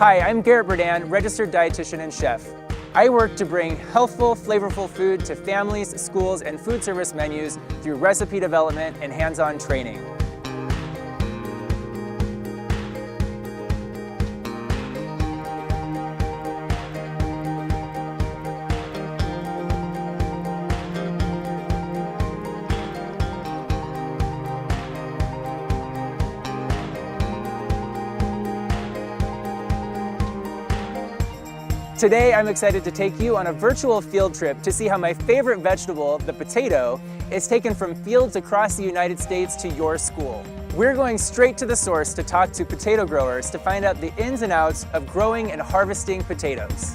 Hi, I'm Garrett Berdan, registered dietitian and chef. I work to bring healthful, flavorful food to families, schools, and food service menus through recipe development and hands-on training. Today, I'm excited to take you on a virtual field trip to see how my favorite vegetable, the potato, is taken from fields across the United States to your school. We're going straight to the source to talk to potato growers to find out the ins and outs of growing and harvesting potatoes.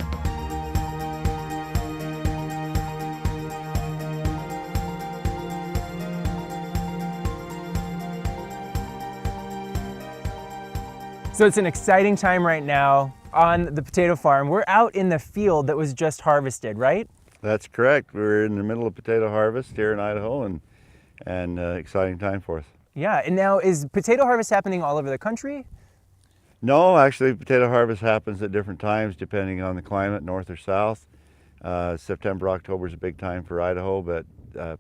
So it's an exciting time right now on the potato farm. We're out in the field that was just harvested, right? That's correct. We're in the middle of potato harvest here in Idaho, and exciting time for us. Yeah, and now is potato harvest happening all over the country? No, actually potato harvest happens at different times depending on the climate, north or south. September, October is a big time for Idaho, but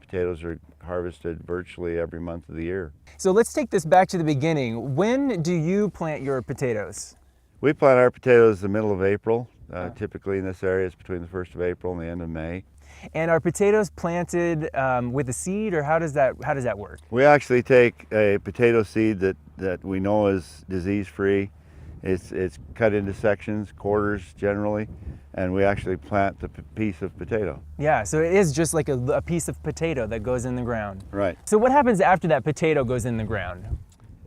potatoes are harvested virtually every month of the year. So let's take this back to the beginning. When do you plant your potatoes? We plant our potatoes the middle of April. Typically in this area it's between the 1st of April and the end of May. And are potatoes planted with a seed, or how does that work? We actually take a potato seed that we know is disease-free. It's cut into sections, quarters generally, and we actually plant the piece of potato. Yeah, so it is just like a piece of potato that goes in the ground. Right. So what happens after that potato goes in the ground?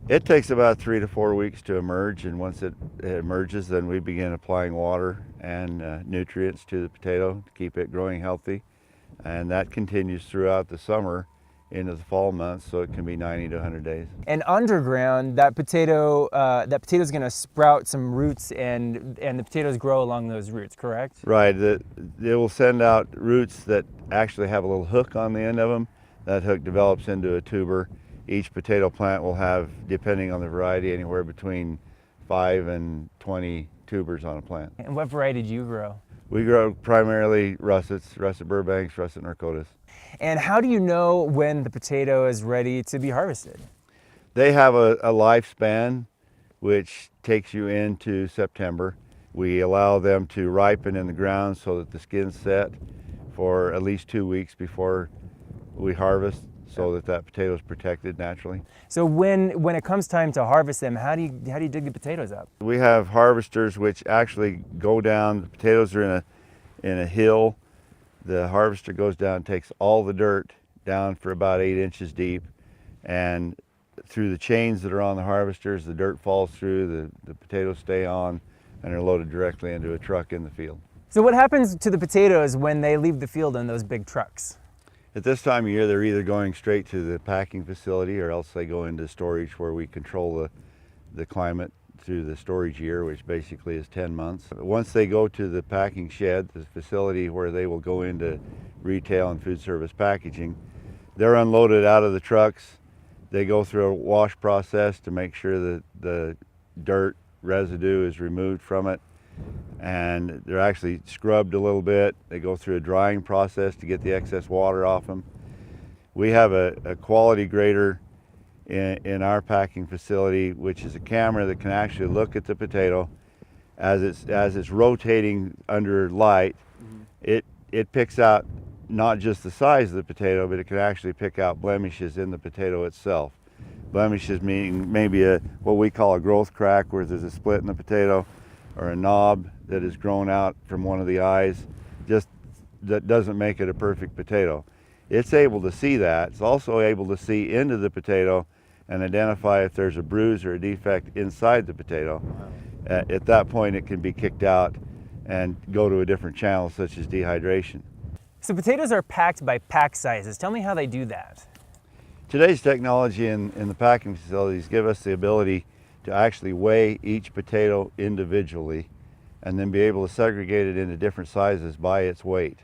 It takes about 3 to 4 weeks to emerge, and once it emerges, then we begin applying water and nutrients to the potato to keep it growing healthy, and that continues throughout the summer into the fall months, so it can be 90 to 100 days. And underground, that potato is going to sprout some roots, and the potatoes grow along those roots, correct? Right. It will send out roots that actually have a little hook on the end of them. That hook develops into a tuber. Each potato plant will have, depending on the variety, anywhere between 5 and 20 tubers on a plant. And what variety do you grow? We grow primarily russets, russet Burbanks, russet Norcotis. And how do you know when the potato is ready to be harvested? They have a lifespan which takes you into September. We allow them to ripen in the ground so that the skin's set for at least 2 weeks before we harvest, so that potato is protected naturally. So when it comes time to harvest them, how do you dig the potatoes up? We have harvesters which actually go down. The potatoes are in a hill. The harvester goes down, takes all the dirt down for about 8 inches deep, and through the chains that are on the harvesters, the dirt falls through, the potatoes stay on, and are loaded directly into a truck in the field. So what happens to the potatoes when they leave the field in those big trucks? At this time of year, they're either going straight to the packing facility, or else they go into storage where we control the climate through the storage year, which basically is 10 months. Once they go to the packing shed, the facility where they will go into retail and food service packaging, they're unloaded out of the trucks. They go through a wash process to make sure that the dirt residue is removed from it, and they're actually scrubbed a little bit. They go through a drying process to get the excess water off them. We have a quality grader in our packing facility, which is a camera that can actually look at the potato as it's rotating under light. It picks out not just the size of the potato, but it can actually pick out blemishes in the potato itself. Blemishes meaning maybe what we call a growth crack, where there's a split in the potato, or a knob that has grown out from one of the eyes, just that doesn't make it a perfect potato. It's able to see that. It's also able to see into the potato and identify if there's a bruise or a defect inside the potato. At that point, it can be kicked out and go to a different channel, such as dehydration. So potatoes are packed by pack sizes. Tell me how they do that. Today's technology in the packing facilities give us the ability to actually weigh each potato individually and then be able to segregate it into different sizes by its weight.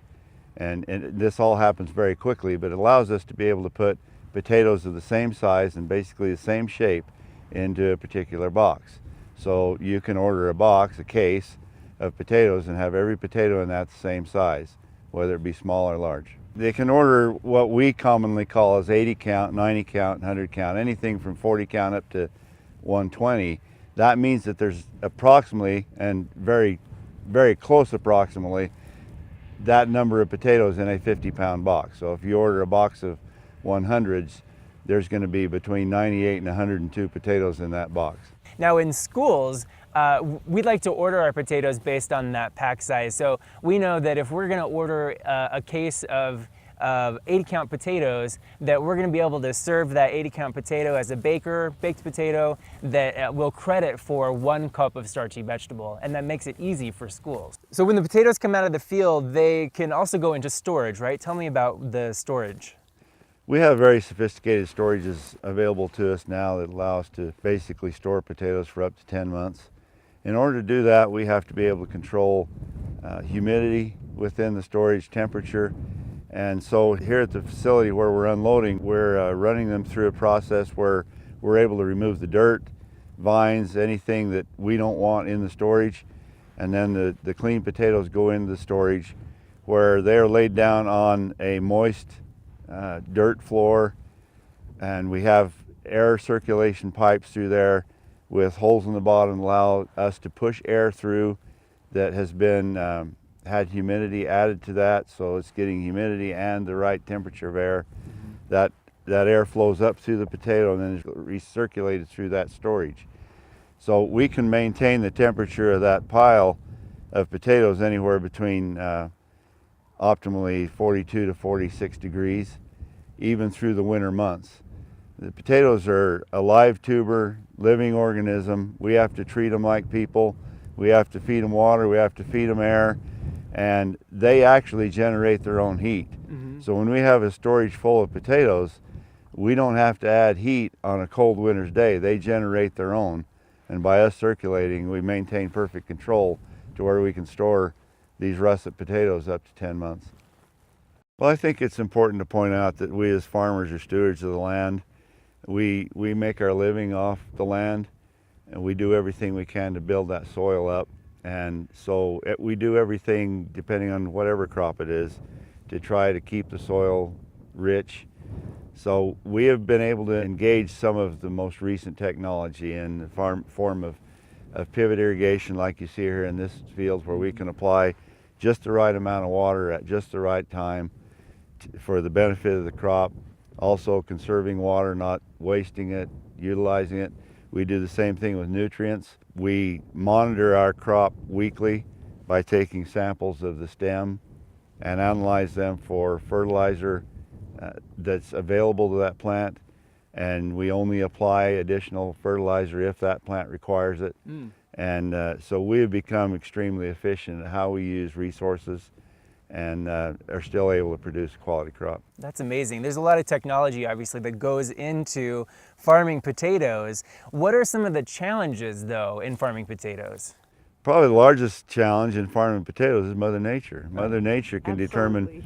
And this all happens very quickly, but it allows us to be able to put potatoes of the same size and basically the same shape into a particular box. So you can order a box, a case of potatoes, and have every potato in that the same size, whether it be small or large. They can order what we commonly call as 80 count, 90 count, 100 count, anything from 40 count up to 120. That means that there's approximately, and very, very close approximately, that number of potatoes in a 50-pound box. So if you order a box of 100s, there's going to be between 98 and 102 potatoes in that box. Now in schools, we'd like to order our potatoes based on that pack size. So we know that if we're going to order a case of 80 count potatoes, that we're going to be able to serve that 80 count potato as a baked potato that will credit for 1 cup of starchy vegetable, and that makes it easy for schools. So when the potatoes come out of the field, they can also go into storage, right? Tell me about the storage. We have very sophisticated storages available to us now that allow us to basically store potatoes for up to 10 months. In order to do that, we have to be able to control humidity within the storage, temperature. And so here at the facility where we're unloading, we're running them through a process where we're able to remove the dirt, vines, anything that we don't want in the storage. And then the clean potatoes go into the storage where they're laid down on a moist dirt floor, and we have air circulation pipes through there with holes in the bottom allow us to push air through that has been had humidity added to that, so it's getting humidity and the right temperature of air. That air flows up through the potato and then is recirculated through that storage. So we can maintain the temperature of that pile of potatoes anywhere between optimally 42 to 46 degrees, even through the winter months. The potatoes are a live tuber, living organism. We have to treat them like people. We have to feed them water, we have to feed them air, and they actually generate their own heat. So when we have a storage full of potatoes, we don't have to add heat on a cold winter's day. They generate their own, and by us circulating, we maintain perfect control to where we can store these russet potatoes up to 10 months. Well, I think it's important to point out that we as farmers are stewards of the land. We make our living off the land, and we do everything we can to build that soil up. And so we do everything, depending on whatever crop it is, to try to keep the soil rich. So we have been able to engage some of the most recent technology in the form of pivot irrigation, like you see here in this field, where we can apply just the right amount of water at just the right time for the benefit of the crop. Also conserving water, not wasting it, utilizing it. We do the same thing with nutrients. We monitor our crop weekly by taking samples of the stem and analyze them for fertilizer that's available to that plant, and we only apply additional fertilizer if that plant requires it. And so we have become extremely efficient at how we use resources and are still able to produce a quality crop. That's amazing. There's a lot of technology, obviously, that goes into farming potatoes. What are some of the challenges, though, in farming potatoes? Probably the largest challenge in farming potatoes is Mother Nature. Mother Nature can Absolutely.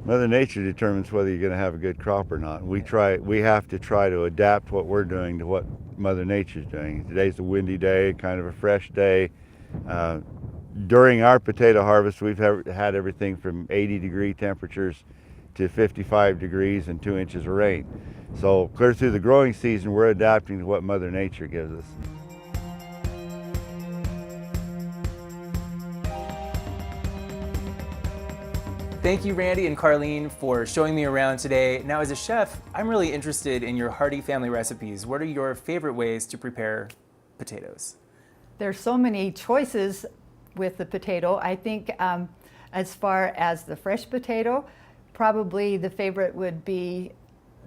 Mother Nature determines whether you're going to have a good crop or not. We have to try to adapt what we're doing to what Mother Nature's doing. Today's a windy day, kind of a fresh day. During our potato harvest, we've had everything from 80-degree temperatures to 55 degrees and 2 inches of rain. So clear through the growing season, we're adapting to what Mother Nature gives us. Thank you, Randy and Carlene, for showing me around today. Now, as a chef, I'm really interested in your Hardy family recipes. What are your favorite ways to prepare potatoes? There's so many choices with the potato. I think as far as the fresh potato, probably the favorite would be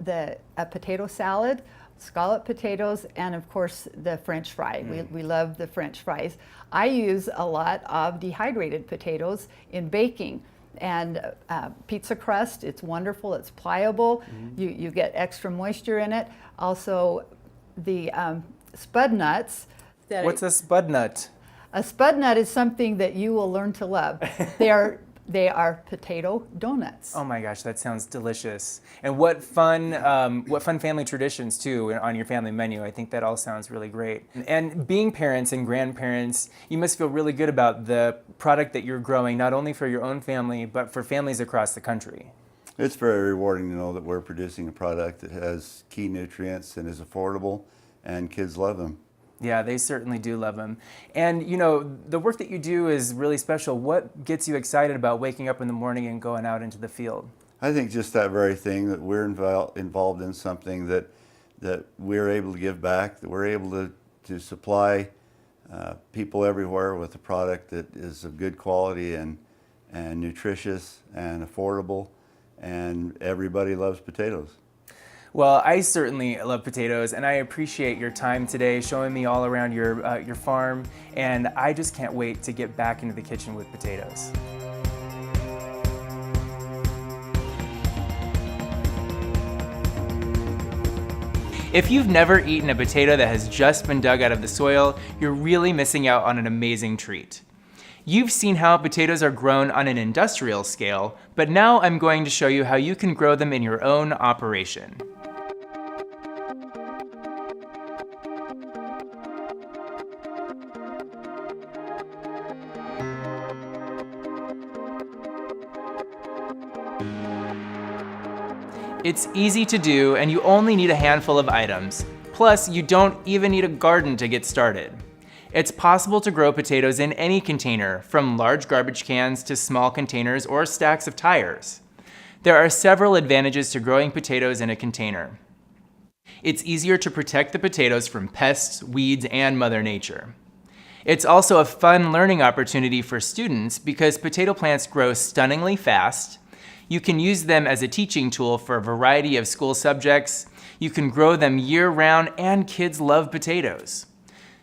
a potato salad, scallop potatoes, and of course the French fry. We love the French fries. I use a lot of dehydrated potatoes in baking. And pizza crust, it's wonderful, it's pliable, you get extra moisture in it. Also the spud nuts. What's a spud nut? A spud nut is something that you will learn to love. They are potato donuts. Oh my gosh, that sounds delicious. And what fun family traditions too on your family menu. I think that all sounds really great. And being parents and grandparents, you must feel really good about the product that you're growing, not only for your own family, but for families across the country. It's very rewarding to know that we're producing a product that has key nutrients and is affordable, and kids love them. Yeah, they certainly do love them. And you know, the work that you do is really special. What gets you excited about waking up in the morning and going out into the field? I think just that very thing, that we're involved in something that we're able to give back, that we're able to supply people everywhere with a product that is of good quality and nutritious and affordable, and everybody loves potatoes. Well, I certainly love potatoes, and I appreciate your time today showing me all around your farm, and I just can't wait to get back into the kitchen with potatoes. If you've never eaten a potato that has just been dug out of the soil, you're really missing out on an amazing treat. You've seen how potatoes are grown on an industrial scale, but now I'm going to show you how you can grow them in your own operation. It's easy to do, and you only need a handful of items. Plus, you don't even need a garden to get started. It's possible to grow potatoes in any container, from large garbage cans to small containers or stacks of tires. There are several advantages to growing potatoes in a container. It's easier to protect the potatoes from pests, weeds, and Mother Nature. It's also a fun learning opportunity for students because potato plants grow stunningly fast. You can use them as a teaching tool for a variety of school subjects. You can grow them year-round, and kids love potatoes.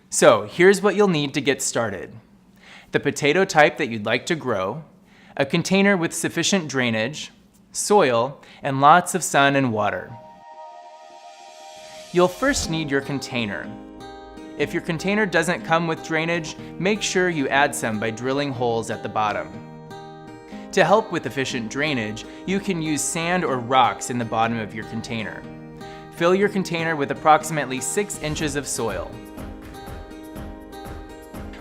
So here's what you'll need to get started. The potato type that you'd like to grow, a container with sufficient drainage, soil, and lots of sun and water. You'll first need your container. If your container doesn't come with drainage, make sure you add some by drilling holes at the bottom. To help with efficient drainage, you can use sand or rocks in the bottom of your container. Fill your container with approximately 6 inches of soil.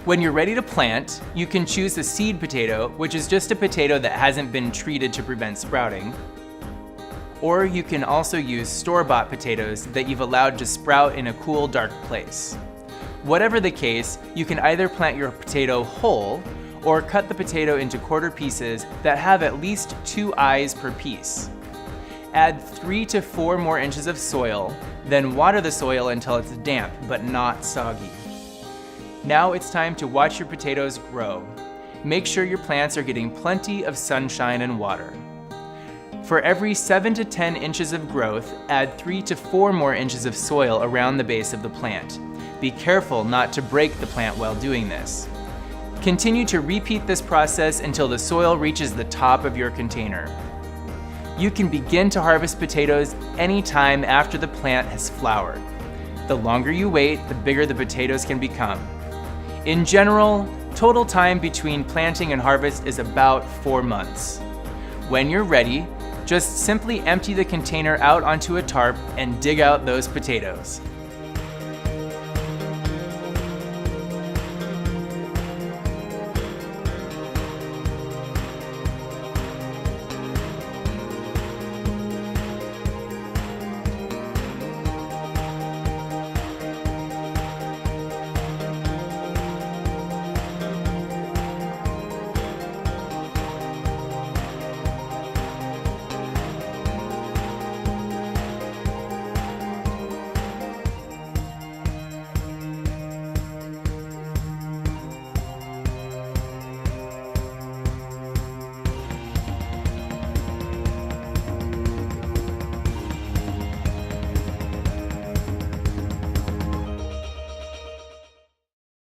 When you're ready to plant, you can choose a seed potato, which is just a potato that hasn't been treated to prevent sprouting. Or you can also use store-bought potatoes that you've allowed to sprout in a cool, dark place. Whatever the case, you can either plant your potato whole, or cut the potato into quarter pieces that have at least 2 eyes per piece. Add 3 to 4 more inches of soil, then water the soil until it's damp but not soggy. Now it's time to watch your potatoes grow. Make sure your plants are getting plenty of sunshine and water. For every 7 to 10 inches of growth, add 3 to 4 more inches of soil around the base of the plant. Be careful not to break the plant while doing this. Continue to repeat this process until the soil reaches the top of your container. You can begin to harvest potatoes anytime after the plant has flowered. The longer you wait, the bigger the potatoes can become. In general, total time between planting and harvest is about 4 months. When you're ready, just simply empty the container out onto a tarp and dig out those potatoes.